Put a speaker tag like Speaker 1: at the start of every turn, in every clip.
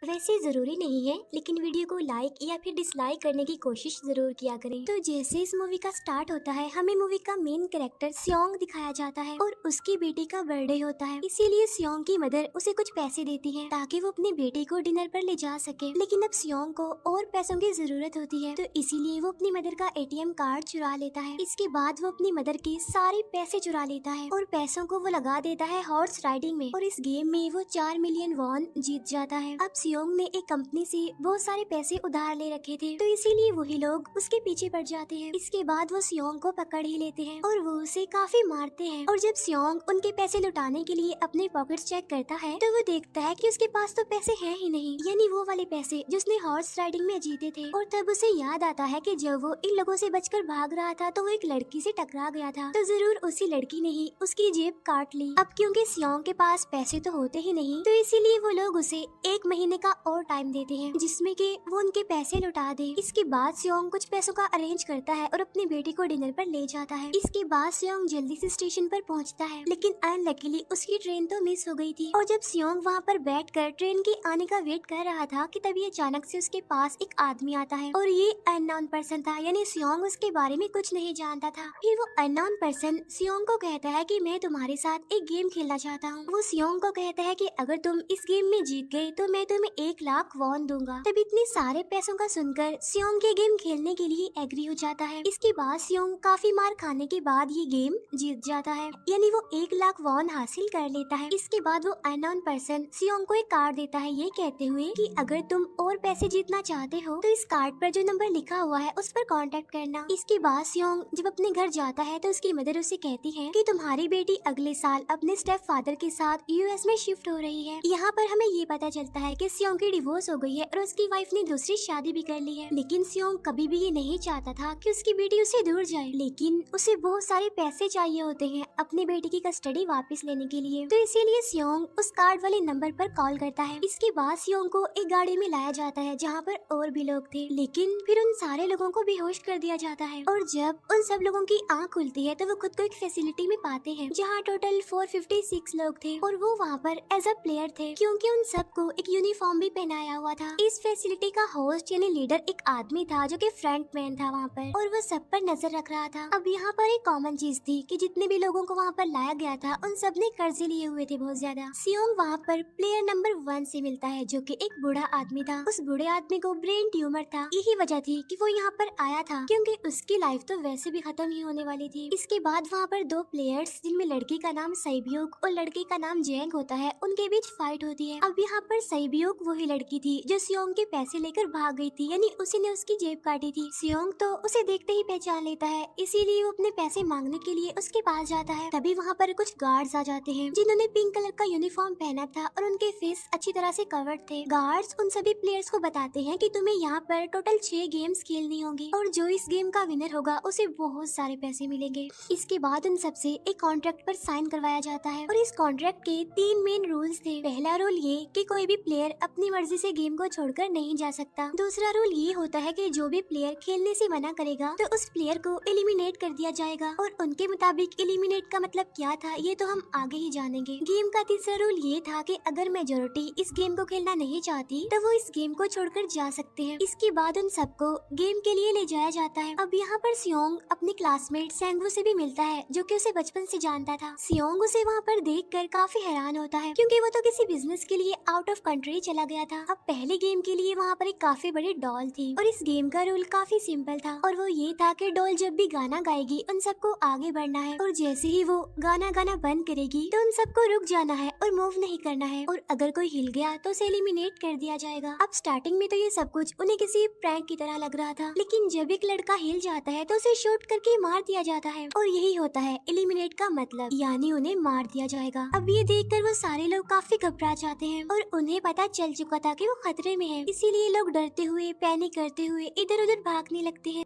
Speaker 1: वैसे जरूरी नहीं है, लेकिन वीडियो को लाइक या फिर डिसलाइक करने की कोशिश जरूर किया करें। तो जैसे इस मूवी का स्टार्ट होता है, हमें मूवी का मेन कैरेक्टर सियोंग दिखाया जाता है और उसकी बेटी का बर्थडे होता है। इसीलिए सियोंग की मदर उसे कुछ पैसे देती है ताकि वो अपनी बेटी को डिनर पर ले जा सके। लेकिन अब सियोंग को और पैसों की जरूरत होती है, तो इसीलिए वो अपनी मदर का एटीएम कार्ड चुरा लेता है। इसके बाद वो अपनी मदर के सारे पैसे चुरा लेता है और पैसों को वो लगा देता है हॉर्स राइडिंग में, और इस गेम में वो 4 मिलियन वॉन जीत जाता है। अब सियोंग ने एक कंपनी से बहुत सारे पैसे उधार ले रखे थे, तो इसीलिए वही लोग उसके पीछे पड़ जाते हैं। इसके बाद वो सियोंग को पकड़ ही लेते हैं और वो उसे काफी मारते हैं। और जब सियोंग उनके पैसे लुटाने के लिए अपने पॉकेट्स चेक करता है, तो वो देखता है कि उसके पास तो पैसे हैं ही नहीं, यानी वो वाले पैसे जो उसने हॉर्स राइडिंग में जीते थे। और तब उसे याद आता है कि जब वो इन लोगों से बचकर भाग रहा था तो वो एक लड़की से टकरा गया था, तो जरूर उसी लड़की ने ही उसकी जेब काट ली। अब क्योंकि सियोंग के पास पैसे तो होते ही नहीं, तो इसीलिए वो लोग उसे 1 महीने का और टाइम देते हैं जिसमें कि वो उनके पैसे लौटा दे। इसके बाद सियोंग कुछ पैसों का अरेंज करता है और अपनी बेटी को डिनर पर ले जाता है। इसके बाद सियोंग जल्दी से स्टेशन पर पहुंचता है, लेकिन अनलकीली उसकी ट्रेन तो मिस हो गई थी। और जब सियोंग वहां पर बैठकर ट्रेन के आने का वेट कर रहा था कि तभी अचानक से उसके पास एक आदमी आता है, और ये अननोन पर्सन था, यानी सियोंग उसके बारे में कुछ नहीं जानता था। फिर वो अननोन पर्सन सियोंग को कहता है कि मैं तुम्हारे साथ एक गेम खेलना चाहता हूँ। वो सियोंग को कहता है कि अगर तुम इस गेम में जीत गए तो मैं तुम्हें 1 लाख वॉन दूंगा। तब इतने सारे पैसों का सुनकर सियोंग ये गेम खेलने के लिए एग्री हो जाता है। इसके बाद सियोंग काफी मार खाने के बाद ये गेम जीत जाता है, यानी वो 1 लाख वॉन हासिल कर लेता है। इसके बाद वो अननोन पर्सन सियोंग को एक कार्ड देता है, ये कहते हुए कि अगर तुम और पैसे जीतना चाहते हो तो इस कार्ड पर जो नंबर लिखा हुआ है उस पर कांटेक्ट करना। इसके बाद सियोंग जब अपने घर जाता है तो उसकी मदर उसे कहती है कि तुम्हारी बेटी अगले साल अपने स्टेप फादर के साथ यूएस में शिफ्ट हो रही है। यहाँ पर हमें ये पता चलता है कि सियोंग की डिवोर्स हो गई है और उसकी वाइफ ने दूसरी शादी भी कर ली है। लेकिन सियोंग कभी भी ये नहीं चाहता था कि उसकी बेटी उससे दूर जाए, लेकिन उसे बहुत सारे पैसे चाहिए होते हैं अपनी बेटी की कस्टडी वापस लेने के लिए, तो इसीलिए सियोंग उस कार्ड वाले नंबर पर कॉल करता है। इसके बाद सियोंग को एक गाड़ी में लाया जाता है जहाँ पर और भी लोग थे, लेकिन फिर उन सारे लोगों को बेहोश कर दिया जाता है। और जब उन सब लोगों की आँख खुलती है तो वो खुद को एक फैसिलिटी में पाते हैं जहाँ टोटल 456 लोग थे, और वो वहाँ पर एज अ प्लेयर थे क्योंकि उन सबको एक यूनिफॉर्म भी पहनाया हुआ था। इस फैसिलिटी का होस्ट यानी लीडर एक आदमी था जो कि फ्रंट मैन था वहाँ पर, और वो सब पर नजर रख रहा था। अब यहाँ पर एक कॉमन चीज थी कि जितने भी लोगों को वहाँ पर लाया गया था उन सब ने कर्जे लिए हुए थे बहुत ज्यादा। सियोंग वहाँ पर प्लेयर नंबर 1 से मिलता है जो कि एक बूढ़ा आदमी था। उस बूढ़े आदमी को ब्रेन ट्यूमर था, यही वजह थी कि वो यहाँ पर आया था क्योंकि उसकी लाइफ तो वैसे भी खत्म ही होने वाली थी। इसके बाद वहाँ पर 2 प्लेयर्स जिनमें लड़की का नाम सैबियोक और लड़के का नाम जेंग होता है, उनके बीच फाइट होती है। अब यहाँ पर सैबियोक वही लड़की थी जो सियोंग के पैसे लेकर भाग गई थी, यानी उसी ने उसकी जेब काटी थी। सियोंग तो उसे देखते ही पहचान लेता है, इसीलिए वो अपने पैसे मांगने के लिए उसके पास जाता है। तभी वहाँ पर कुछ गार्ड्स आ जाते हैं जिन्होंने पिंक कलर का यूनिफॉर्म पहना था और उनके फेस अच्छी तरह से कवर्ड थे। गार्ड्स उन सभी प्लेयर्स को बताते हैं कि तुम्हें यहाँ पर टोटल 6 गेम्स खेलनी होंगी और जो इस गेम का विनर होगा उसे बहुत सारे पैसे मिलेंगे। इसके बाद उन सबसे एक कॉन्ट्रैक्ट पर साइन करवाया जाता है, और इस कॉन्ट्रैक्ट के 3 मेन रूल्स थे। पहला रूल ये कि कोई भी प्लेयर अपनी मर्जी से गेम को छोड़कर नहीं जा सकता। दूसरा रूल ये होता है कि जो भी प्लेयर खेलने से मना करेगा तो उस प्लेयर को एलिमिनेट कर दिया जाएगा, और उनके मुताबिक एलिमिनेट का मतलब क्या था ये तो हम आगे ही जानेंगे। गेम का तीसरा रूल ये था कि अगर मेजोरिटी इस गेम को खेलना नहीं चाहती तो वो इस गेम को छोड़कर जा सकते हैं। इसके बाद उन सबको गेम के लिए ले जाया जाता है। अब यहाँ पर सियोंग अपने क्लासमेट सेंगवू से भी मिलता है जो कि उसे बचपन से जानता था। सियोंग उसे वहाँ पर देखकर काफी हैरान होता है क्योंकि वो तो किसी बिजनेस के लिए आउट ऑफ कंट्री चला गया था। अब पहले गेम के लिए वहाँ पर एक काफी बड़ी डॉल थी, और इस गेम का रूल काफी सिंपल था, और वो ये था कि डॉल जब भी गाना गाएगी उन सबको आगे बढ़ना है, और जैसे ही वो गाना गाना बंद करेगी तो उन सबको रुक जाना है और मूव नहीं करना है, और अगर कोई हिल गया तो उसे एलिमिनेट कर दिया जाएगा। अब स्टार्टिंग में तो ये सब कुछ उन्हें किसी प्रैंक की तरह लग रहा था, लेकिन जब एक लड़का हिल जाता है तो उसे शूट करके मार दिया जाता है, और यही होता है एलिमिनेट का मतलब, यानी उन्हें मार दिया जाएगा। अब ये देखकर वो सारे लोग काफी घबरा जाते हैं, और उन्हें पता चल चुका था कि वो खतरे में है, इसीलिए लोग डरते हुए पैनिक करते हुए इधर उधर भागने लगते हैं।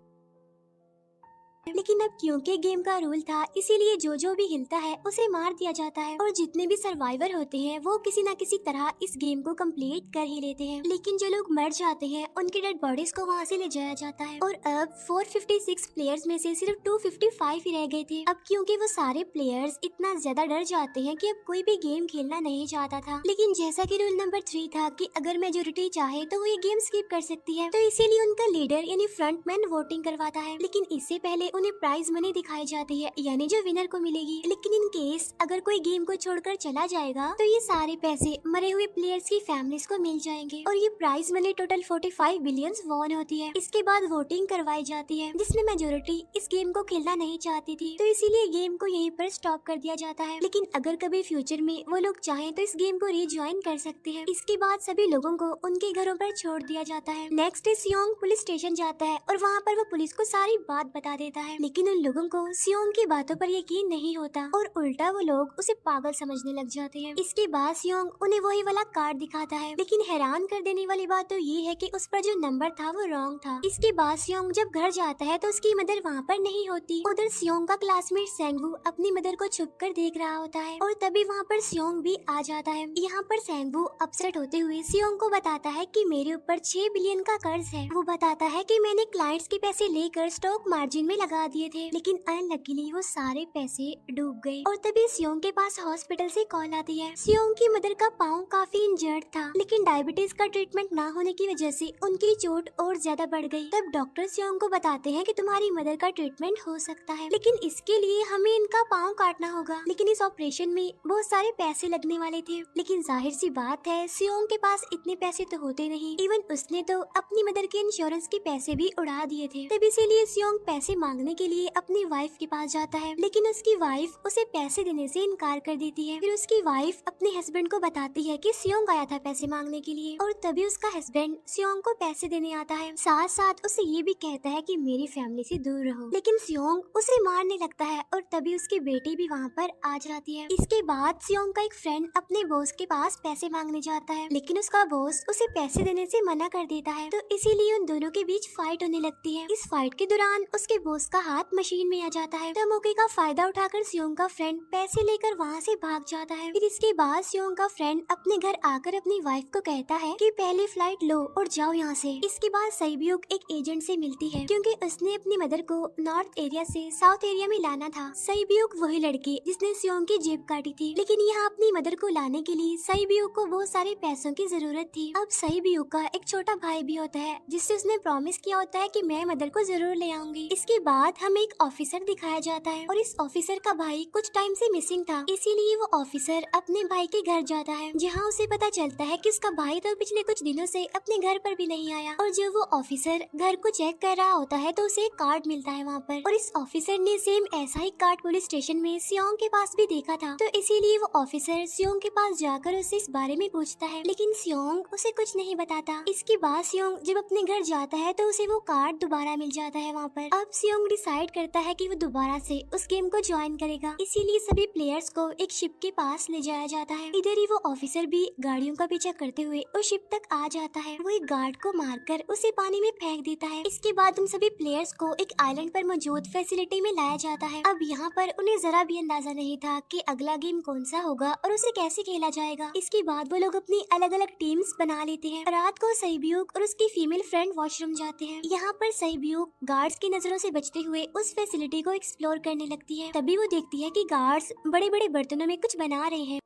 Speaker 1: लेकिन अब क्योंकि गेम का रूल था, इसीलिए जो भी हिलता है उसे मार दिया जाता है और जितने भी सर्वाइवर होते हैं वो किसी न किसी तरह इस गेम को कंप्लीट कर ही लेते हैं। लेकिन जो लोग मर जाते हैं उनकी डेड बॉडीज को वहाँ से ले जाया जाता है और अब 456 प्लेयर्स में से सिर्फ 255 ही रह गए थे। अब क्योंकि वो सारे प्लेयर्स इतना ज्यादा डर जाते हैं कि अब कोई भी गेम खेलना नहीं चाहता था। लेकिन जैसा कि रूल नंबर 3 था कि अगर मेजोरिटी चाहे तो वो ये गेम स्किप कर सकती है, तो इसीलिए उनका लीडर यानी फ्रंटमैन वोटिंग करवाता है। लेकिन इससे पहले उन्हें प्राइज मनी दिखाई जाती है, यानी जो विनर को मिलेगी। लेकिन इन केस अगर कोई गेम को छोड़कर चला जाएगा तो ये सारे पैसे मरे हुए प्लेयर्स की फैमिलीज को मिल जाएंगे और ये prize money total 45 billion won होती है। इसके बाद वोटिंग करवाई जाती है जिसमें मेजोरिटी इस गेम को खेलना नहीं चाहती थी, तो इसीलिए गेम को यहीं पर स्टॉप कर दिया जाता है। लेकिन अगर कभी फ्यूचर में वो लोग चाहें तो इस गेम को रीज्वाइन कर सकते हैं। इसके बाद सभी लोगों को उनके घरों पर छोड़ दिया जाता है। नेक्स्ट डे सियोंग पुलिस स्टेशन जाता है और वहाँ पर वो पुलिस को सारी बात बता देता है, लेकिन उन लोगों को सियोंग की बातों पर यकीन नहीं होता और उल्टा वो लोग उसे पागल समझने लग जाते हैं। इसके बाद सियोंग उन्हें वही वाला कार्ड दिखाता है, लेकिन हैरान कर देने वाली बात तो ये है कि उस पर जो नंबर था वो रॉन्ग था। इसके बाद सियोंग जब घर जाता है तो उसकी मदर वहाँ पर नहीं होती। उधर सियोंग का क्लासमेट सेंगवू अपनी मदर को छुप कर देख रहा होता है और तभी वहाँ पर सियोंग भी आ जाता है। यहाँ पर सेंगवू अपसेट होते हुए सियोंग को बताता है कि मेरे ऊपर 6 बिलियन का कर्ज है। वो बताता है कि मैंने क्लाइंट्स के पैसे लेकर स्टॉक मार्जिन में लगा दिए थे, लेकिन अनलकीली वो सारे पैसे डूब गए। और तभी सियोंग के पास हॉस्पिटल से कॉल आती है। सियोंग की मदर का पाँव काफी इंजर्ड था, लेकिन डायबिटीज का ट्रीटमेंट ना होने की वजह से उनकी चोट और ज्यादा बढ़ गई। तब डॉक्टर सियोंग को बताते हैं कि तुम्हारी मदर का ट्रीटमेंट हो सकता है, लेकिन इसके लिए हमें इनका पाँव काटना होगा। लेकिन इस ऑपरेशन में बहुत सारे पैसे लगने वाले थे, लेकिन जाहिर सी बात है सियोंग के पास इतने पैसे तो होते नहीं। इवन उसने तो अपनी मदर के इंश्योरेंस के पैसे भी उड़ा दिए थे। तब इसीलिए सियोंग पैसे मांगने के लिए अपनी वाइफ के पास जाता है, लेकिन उसकी वाइफ उसे पैसे देने से इनकार कर देती है। फिर उसकी वाइफ अपने हस्बैंड को बताती है कि सियोंग आया था पैसे मांगने के लिए और तभी उसका हस्बैंड सियोंग को पैसे देने आता है। साथ साथ उसे ये भी कहता है कि मेरी फैमिली से दूर रहो, लेकिन सियोंग उसे मारने लगता है और तभी उसकी बेटी भी वहाँ पर आ जाती है। इसके बाद सियोंग का एक फ्रेंड अपने बॉस के पास पैसे मांगने जाता है, लेकिन उसका बॉस उसे पैसे देने से मना कर देता है, तो इसीलिए उन दोनों के बीच फाइट होने लगती है। इस फाइट के दौरान उसके बॉस का हाथ मशीन में आ जाता है, तो मौके का फायदा उठाकर सियोंग का फ्रेंड पैसे लेकर वहाँ से भाग जाता है। फिर इसके बाद सियोंग का फ्रेंड अपने घर आकर अपनी वाइफ को कहता है कि पहले फ्लाइट लो और जाओ यहाँ से। इसके बाद सईब्यूक एक एजेंट से मिलती है, क्योंकि उसने अपनी मदर को नॉर्थ एरिया से साउथ एरिया में लाना था। सईब्यूक वही लड़की जिसने सियोंग की जेब काटी थी, लेकिन यहाँ अपनी मदर को लाने के लिए सईब्यूक को बहुत सारे पैसों की जरूरत थी। अब सईब्यूक का एक छोटा भाई भी होता है, जिससे उसने प्रॉमिस किया होता है कि मैं मदर को जरूर ले आऊंगी। इसके बाद हमें एक ऑफिसर दिखाया जाता है और इस ऑफिसर का भाई कुछ टाइम से मिसिंग था, इसीलिए वो ऑफिसर अपने भाई के घर जाता है, जहाँ उसे पता चलता है कि उसका भाई तो पिछले कुछ दिनों से अपने घर पर भी नहीं आया। और जब वो ऑफिसर घर को चेक कर रहा होता है तो उसे एक कार्ड मिलता है वहाँ पर, और इस ऑफिसर ने सेम ऐसा ही कार्ड पुलिस स्टेशन में सियोंग के पास भी देखा था, तो इसीलिए वो ऑफिसर सियोंग के पास जाकर उससे इस बारे में पूछता है, लेकिन सियोंग उसे कुछ नहीं बताता। इसके बाद सियोंग जब अपने घर जाता है तो उसे वो कार्ड दोबारा मिल जाता है वहाँ पर। अब सियोंग डिसाइड करता है कि वो दोबारा से उस गेम को ज्वाइन करेगा, इसीलिए सभी प्लेयर्स को एक शिप के पास ले जाया जाता है। इधर ही वो ऑफिसर भी गाड़ियों का पीछा करते हुए उस शिप तक आ जाता है। वो एक गार्ड को मारकर उसे पानी में फेंक देता है। इसके बाद उन सभी प्लेयर्स को एक आइलैंड पर मौजूद फैसिलिटी में लाया जाता है। अब यहाँ पर उन्हें जरा भी अंदाजा नहीं था कि अगला गेम कौन सा होगा और उसे कैसे खेला जाएगा। इसके बाद वो लोग अपनी अलग अलग टीम्स बना लेते हैं। रात को सईब्यूक और उसकी फीमेल फ्रेंड वॉशरूम जाते हैं। यहाँ पर सईब्यूक गार्ड्स की नजरों से बचते हुए उस फैसिलिटी को एक्सप्लोर करने लगती है। तभी वो देखती है कि गार्ड्स बड़े बड़े बर्तनों में कुछ बना रहे हैं,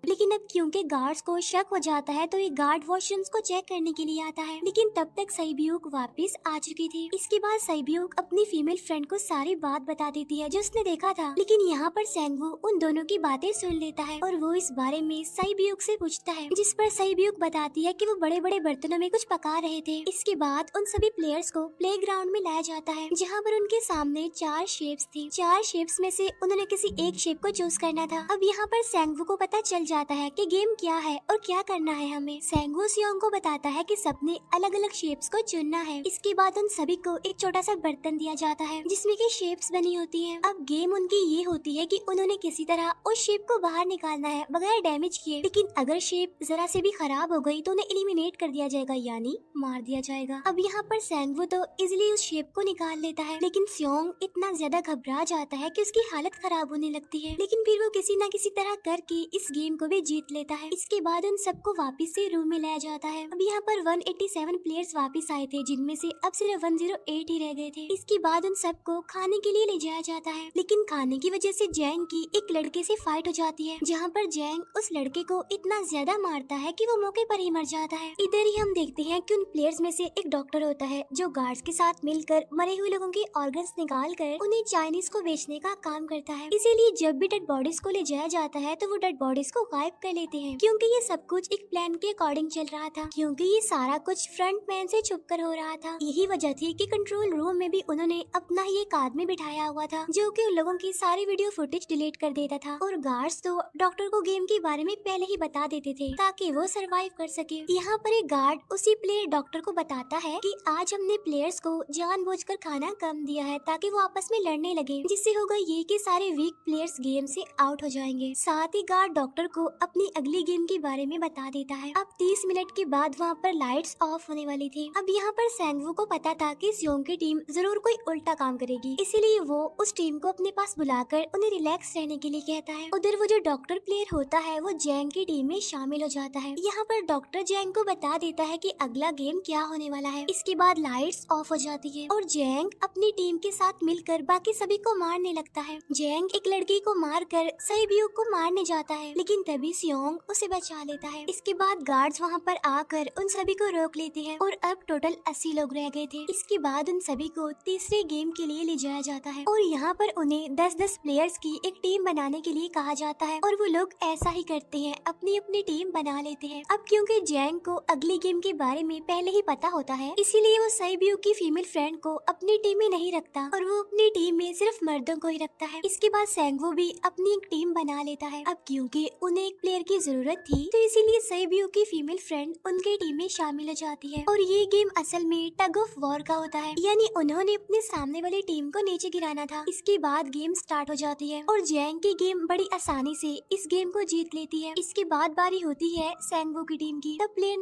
Speaker 1: लेकिन अब क्योंकि गार्ड्स को शक हो जाता है तो ये गार्ड वॉशरूम्स को चेक करने के लिए आता है, लेकिन तब तक सईब्यूक वापस आ चुकी थी। इसके बाद सईब्यूक अपनी फीमेल फ्रेंड को सारी बात बता देती है जो उसने देखा था, लेकिन यहाँ पर सेंगवू उन दोनों की बातें सुन लेता है और वो इस बारे में सईब्यूक से पूछता है, जिस पर सईब्यूक बताती है कि वो बड़े बड़े बर्तनों में कुछ पका रहे थे। इसके बाद उन सभी प्लेयर्स को प्लेग्राउंड में लाया जाता है, जहाँ पर उनके सामने 4 शेप्स थी। 4 शेप्स में से उन्होंने किसी एक शेप को चूज करना था। अब यहाँ पर सेंगवू को पता चल जाता है कि गेम क्या है और क्या करना है हमें। सेंगवू सियोंग को बताता है कि सबने अलग अलग शेप्स को चुनना है। इसके बाद उन सभी को एक छोटा सा बर्तन दिया जाता है जिसमें की शेप्स बनी होती है। अब गेम उनकी ये होती है कि उन्होंने किसी तरह उस शेप को बाहर निकालना है बगैर डैमेज किए, लेकिन अगर शेप जरा से भी खराब हो गई तो उन्हें एलिमिनेट कर दिया जाएगा, यानी मार दिया जाएगा। अब यहाँ पर सेंगवू तो इजिली उस शेप को निकाल लेता है, लेकिन सियोंग इतना ज्यादा घबरा जाता है कि उसकी हालत खराब होने लगती है, लेकिन फिर वो किसी न किसी तरह करके इस गेम को भी जीत लेता है। इसके बाद उन सबको वापस से रूम में लाया जाता है। अब यहाँ पर 187 प्लेयर्स वापस आए थे, जिनमें से अब सिर्फ 108 ही रह गए थे। इसके बाद उन सबको खाने के लिए ले जाया जाता है, लेकिन खाने की वजह से जैंग की एक लड़के से फाइट हो जाती है, जहाँ पर जैंग उस लड़के को इतना ज्यादा मारता है कि वो मौके पर ही मर जाता है। इधर ही हम देखते हैं कि उन प्लेयर्स में से एक डॉक्टर होता है जो गार्ड्स के साथ मिलकर मरे हुए लोगों के ऑर्गन्स निकाल कर उन्हें चाइनीज को बेचने का काम करता है। इसीलिए जब भी डेड बॉडीज को ले जाया जाता है तो वो डेड बॉडीज को गायब कर लेते हैं, क्योंकि ये सब कुछ एक प्लान के अकॉर्डिंग चल रहा था, क्योंकि ये सारा कुछ फ्रंट मैन से छुप कर हो रहा था। यही वजह थी कि कंट्रोल रूम में भी उन्होंने अपना ही एक आदमी बिठाया हुआ था जो कि उन लोगों की सारी वीडियो फुटेज डिलीट कर देता था, और गार्ड्स तो डॉक्टर को गेम के बारे में पहले ही बता देते थे ताकि वो सरवाइव कर सके। यहाँ पर एक गार्ड उसी प्लेयर डॉक्टर को बताता है कि आज हमने प्लेयर्स को जानबूझकर खाना कम दिया है ताकि वो आपस में लड़ने लगे, जिससे होगा ये कि सारे वीक प्लेयर्स गेम से आउट हो जाएंगे। साथ ही गार्ड डॉक्टर को अपनी अगली गेम के बारे में बता देता है। अब 30 मिनट के बाद वहाँ पर लाइट्स ऑफ होने वाली थी। अब यहाँ पर सेंगवू को पता था कि सियोंग की टीम जरूर कोई उल्टा काम करेगी, इसीलिए वो उस टीम को अपने पास बुलाकर उन्हें रिलैक्स रहने के लिए कहता है। उधर वो जो डॉक्टर प्लेयर होता है वो जैंग की टीम में शामिल हो जाता है। यहाँ पर डॉक्टर जैंग को बता देता है कि अगला गेम क्या होने वाला है। इसके बाद लाइट्स ऑफ हो जाती है और जैंग अपनी टीम के साथ मिलकर बाकी सभी को मारने लगता है। जैंग एक लड़की को मारकर सईब्यू को मारने जाता है, लेकिन तभी सियोंग उसे बचा लेता है। इसके बाद गार्ड्स वहाँ पर आकर उन सभी को रोक लेते हैं और अब टोटल 80 लोग रह गए थे। इसके बाद उन सभी को तीसरे गेम के लिए ले जाया जाता है और यहाँ पर उन्हें 10-10 प्लेयर्स की एक टीम बनाने के लिए कहा जाता है, और वो लोग ऐसा ही करते हैं, अपनी अपनी टीम बना लेते हैं। अब क्योंकि जैंग को अगली गेम के बारे में पहले ही पता होता है, इसीलिए वो सईब्यू की फीमेल फ्रेंड को अपनी टीम में नहीं रखता और वो अपनी टीम में सिर्फ मर्दों को ही रखता है। इसके बाद सेंगवू भी अपनी एक टीम बना लेता है। अब क्योंकि उन्हें एक प्लेयर की जरूरत थी तो इसीलिए सईब्यू की फीमेल फ्रेंड उनके टीम में शामिल हो जाती है, और ये गेम असल में टग ऑफ वॉर का होता है, यानी उन्होंने अपने सामने वाली टीम को नीचे गिराना था। इसके बाद गेम स्टार्ट हो जाती है और जैंग की गेम बड़ी आसानी से इस गेम को जीत लेती है। इसके बाद बारी होती है सेंगवू की टीम की। तब प्लेयर